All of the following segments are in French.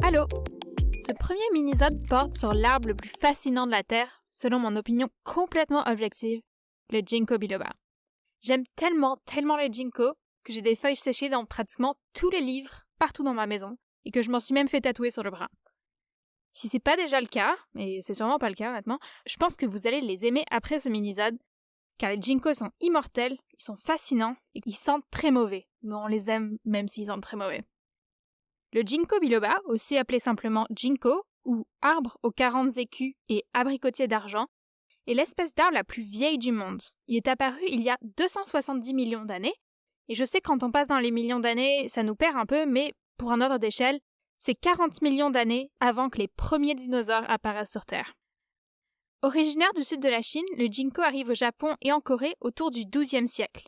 Allô! Ce premier mini-sode porte sur l'arbre le plus fascinant de la Terre, selon mon opinion complètement objective, le Ginkgo biloba. J'aime tellement le ginkgo que j'ai des feuilles séchées dans pratiquement tous les livres, partout dans ma maison, et que je m'en suis même fait tatouer sur le bras. Si c'est pas déjà le cas, et c'est sûrement pas le cas honnêtement, je pense que vous allez les aimer après ce mini-sode, car les ginkgos sont immortels, ils sont fascinants, et ils sentent très mauvais, mais on les aime même s'ils sentent très mauvais. Le Ginkgo biloba, aussi appelé simplement ginkgo, ou arbre aux 40 écus et abricotier d'argent, est l'espèce d'arbre la plus vieille du monde. Il est apparu il y a 270 millions d'années, et je sais que quand on passe dans les millions d'années, ça nous perd un peu, mais pour un ordre d'échelle, c'est 40 millions d'années avant que les premiers dinosaures apparaissent sur Terre. Originaire du sud de la Chine, le ginkgo arrive au Japon et en Corée autour du XIIe siècle.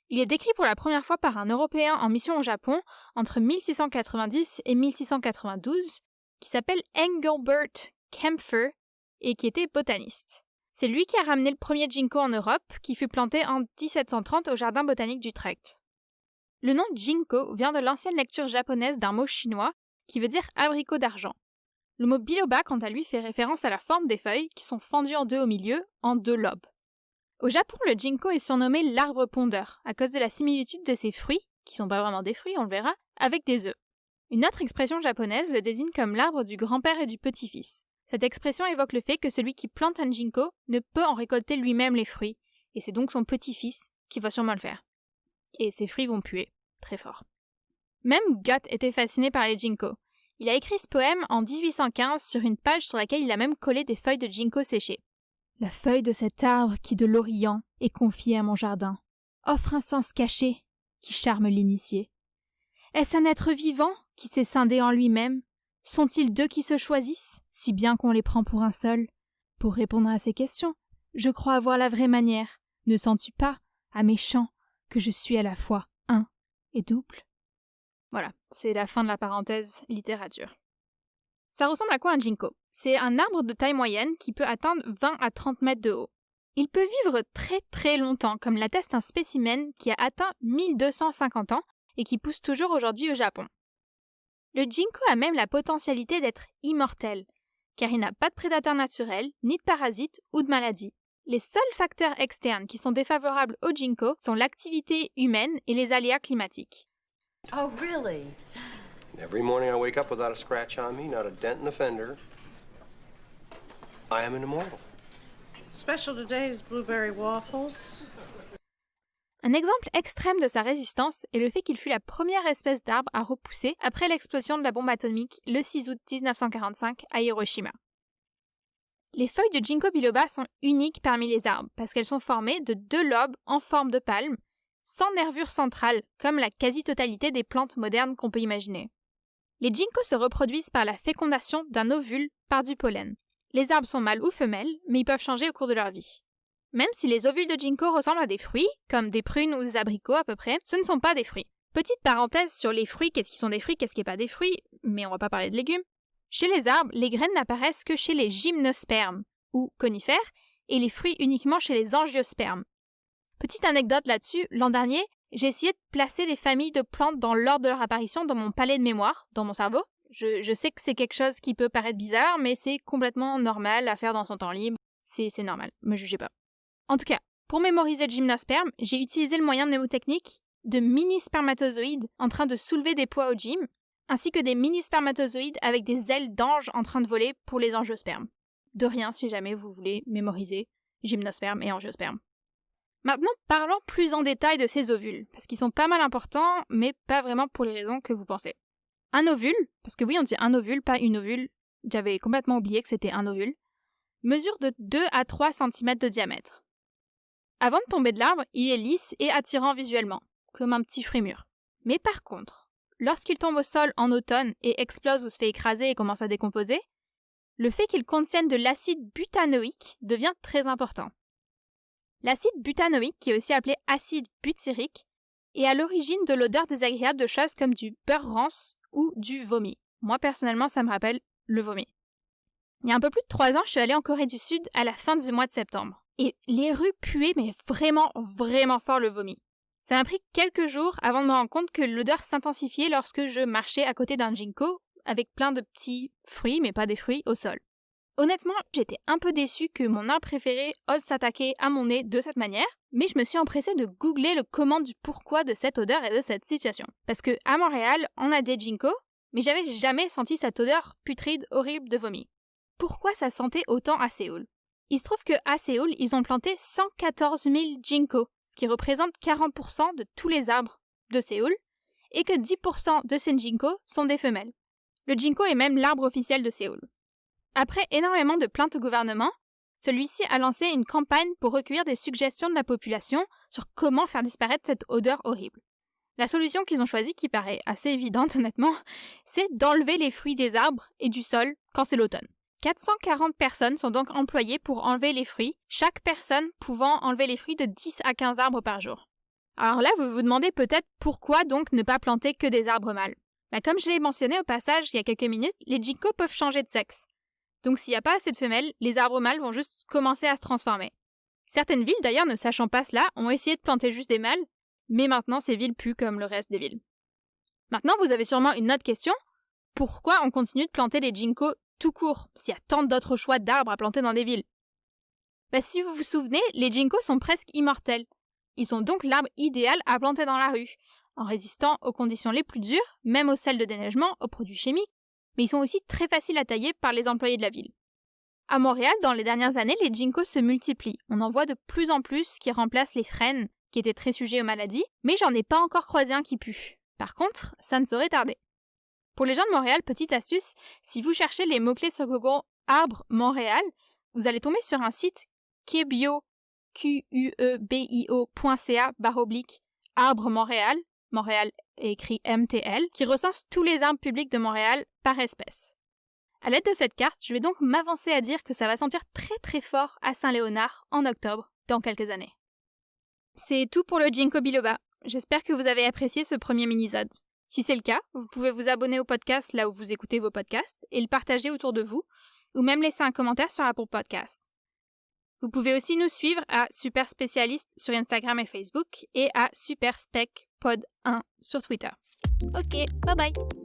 Il est décrit pour la première fois par un Européen en mission au Japon entre 1690 et 1692, qui s'appelle Engelbert Kaempfer et qui était botaniste. C'est lui qui a ramené le premier ginkgo en Europe, qui fut planté en 1730 au jardin botanique d'Utrecht. Le nom ginkgo vient de l'ancienne lecture japonaise d'un mot chinois qui veut dire abricot d'argent. Le mot biloba, quant à lui, fait référence à la forme des feuilles qui sont fendues en deux au milieu, en deux lobes. Au Japon, le ginkgo est surnommé l'arbre pondeur, à cause de la similitude de ses fruits, qui sont pas vraiment des fruits, on le verra, avec des œufs. Une autre expression japonaise le désigne comme l'arbre du grand-père et du petit-fils. Cette expression évoque le fait que celui qui plante un ginkgo ne peut en récolter lui-même les fruits, et c'est donc son petit-fils qui va sûrement le faire. Et ses fruits vont puer, très fort. Même Goethe était fasciné par les ginkgos. Il a écrit ce poème en 1815 sur une page sur laquelle il a même collé des feuilles de ginkgo séchées. La feuille de cet arbre qui de l'Orient est confiée à mon jardin offre un sens caché qui charme l'initié. Est-ce un être vivant qui s'est scindé en lui-même? Sont-ils deux qui se choisissent, si bien qu'on les prend pour un seul? Pour répondre à ces questions, je crois avoir la vraie manière. Ne sens-tu pas, à mes chants, que je suis à la fois un et double? Voilà, c'est la fin de la parenthèse littérature. Ça ressemble à quoi un ginkgo? C'est un arbre de taille moyenne qui peut atteindre 20 à 30 mètres de haut. Il peut vivre très longtemps, comme l'atteste un spécimen qui a atteint 1250 ans et qui pousse toujours aujourd'hui au Japon. Le ginkgo a même la potentialité d'être immortel, car il n'a pas de prédateur naturel, ni de parasites ou de maladies. Les seuls facteurs externes qui sont défavorables au ginkgo sont l'activité humaine et les aléas climatiques. Oh, really? Every morning I wake up without a scratch on me, not a dent in the fender. I am an immortal. Special today's blueberry waffles. Un exemple extrême de sa résistance est le fait qu'il fut la première espèce d'arbre à repousser après l'explosion de la bombe atomique le 6 août 1945 à Hiroshima. Les feuilles de Ginkgo biloba sont uniques parmi les arbres parce qu'elles sont formées de deux lobes en forme de palme, sans nervure centrale, comme la quasi-totalité des plantes modernes qu'on peut imaginer. Les ginkgos se reproduisent par la fécondation d'un ovule par du pollen. Les arbres sont mâles ou femelles, mais ils peuvent changer au cours de leur vie. Même si les ovules de ginkgo ressemblent à des fruits, comme des prunes ou des abricots à peu près, ce ne sont pas des fruits. Petite parenthèse sur les fruits, qu'est-ce qui sont des fruits, qu'est-ce qui n'est pas des fruits, mais on va pas parler de légumes. Chez les arbres, les graines n'apparaissent que chez les gymnospermes, ou conifères, et les fruits uniquement chez les angiospermes. Petite anecdote là-dessus, l'an dernier, j'ai essayé de placer les familles de plantes dans l'ordre de leur apparition dans mon palais de mémoire, dans mon cerveau. Je sais que c'est quelque chose qui peut paraître bizarre, mais c'est complètement normal à faire dans son temps libre. C'est normal, me jugez pas. En tout cas, pour mémoriser le gymnosperme, j'ai utilisé le moyen mnémotechnique de mini-spermatozoïdes en train de soulever des poids au gym, ainsi que des mini-spermatozoïdes avec des ailes d'ange en train de voler pour les angiospermes. De rien si jamais vous voulez mémoriser gymnosperme et angiosperme. Maintenant, parlons plus en détail de ces ovules, parce qu'ils sont pas mal importants, mais pas vraiment pour les raisons que vous pensez. Un ovule, parce que oui, on dit un ovule, pas une ovule, j'avais complètement oublié que c'était un ovule, mesure de 2 à 3 cm de diamètre. Avant de tomber de l'arbre, il est lisse et attirant visuellement, comme un petit fruit mûr. Mais par contre, lorsqu'il tombe au sol en automne et explose ou se fait écraser et commence à décomposer, le fait qu'il contienne de l'acide butanoïque devient très important. L'acide butanoïque, qui est aussi appelé acide butyrique, est à l'origine de l'odeur désagréable de choses comme du beurre rance ou du vomi. Moi, personnellement, ça me rappelle le vomi. Il y a un peu plus de 3 ans, je suis allée en Corée du Sud à la fin du mois de septembre. Et les rues puaient, mais vraiment fort le vomi. Ça m'a pris quelques jours avant de me rendre compte que l'odeur s'intensifiait lorsque je marchais à côté d'un ginkgo avec plein de petits fruits, mais pas des fruits, au sol. Honnêtement, j'étais un peu déçue que mon arbre préféré ose s'attaquer à mon nez de cette manière, mais je me suis empressée de googler le comment du pourquoi de cette odeur et de cette situation. Parce que à Montréal, on a des ginkgos, mais j'avais jamais senti cette odeur putride horrible de vomi. Pourquoi ça sentait autant à Séoul? Il se trouve qu'à Séoul, ils ont planté 114 000 ginkgos, ce qui représente 40% de tous les arbres de Séoul, et que 10% de ces ginkgos sont des femelles. Le ginkgo est même l'arbre officiel de Séoul. Après énormément de plaintes au gouvernement, celui-ci a lancé une campagne pour recueillir des suggestions de la population sur comment faire disparaître cette odeur horrible. La solution qu'ils ont choisie, qui paraît assez évidente honnêtement, c'est d'enlever les fruits des arbres et du sol quand c'est l'automne. 440 personnes sont donc employées pour enlever les fruits, chaque personne pouvant enlever les fruits de 10 à 15 arbres par jour. Alors là, vous vous demandez peut-être pourquoi donc ne pas planter que des arbres mâles. Comme je l'ai mentionné au passage il y a quelques minutes, les ginkgos peuvent changer de sexe. Donc s'il n'y a pas assez de femelles, les arbres mâles vont juste commencer à se transformer. Certaines villes d'ailleurs, ne sachant pas cela, ont essayé de planter juste des mâles, mais maintenant ces villes puent comme le reste des villes. Maintenant, vous avez sûrement une autre question. Pourquoi on continue de planter les ginkgos tout court, s'il y a tant d'autres choix d'arbres à planter dans des villes? Si vous vous souvenez, les ginkgos sont presque immortels. Ils sont donc l'arbre idéal à planter dans la rue, en résistant aux conditions les plus dures, même aux sels de déneigement, aux produits chimiques, mais ils sont aussi très faciles à tailler par les employés de la ville. À Montréal, dans les dernières années, les ginkgos se multiplient. On en voit de plus en plus qui remplacent les frênes, qui étaient très sujets aux maladies, mais j'en ai pas encore croisé un qui pue. Par contre, ça ne saurait tarder. Pour les gens de Montréal, petite astuce, si vous cherchez les mots-clés sur Google « Arbre Montréal », vous allez tomber sur un site quebio.ca /Arbre Montréal, Montréal est écrit MTL, qui recense tous les arbres publics de Montréal par espèce. À l'aide de cette carte, je vais donc m'avancer à dire que ça va sentir très très fort à Saint-Léonard en octobre, dans quelques années. C'est tout pour le Ginkgo biloba. J'espère que vous avez apprécié ce premier mini-sode. Si c'est le cas, vous pouvez vous abonner au podcast là où vous écoutez vos podcasts et le partager autour de vous, ou même laisser un commentaire sur Apple Podcasts. Vous pouvez aussi nous suivre à Super Spécialiste sur Instagram et Facebook et à SuperSpecPod1 sur Twitter. Ok, bye bye!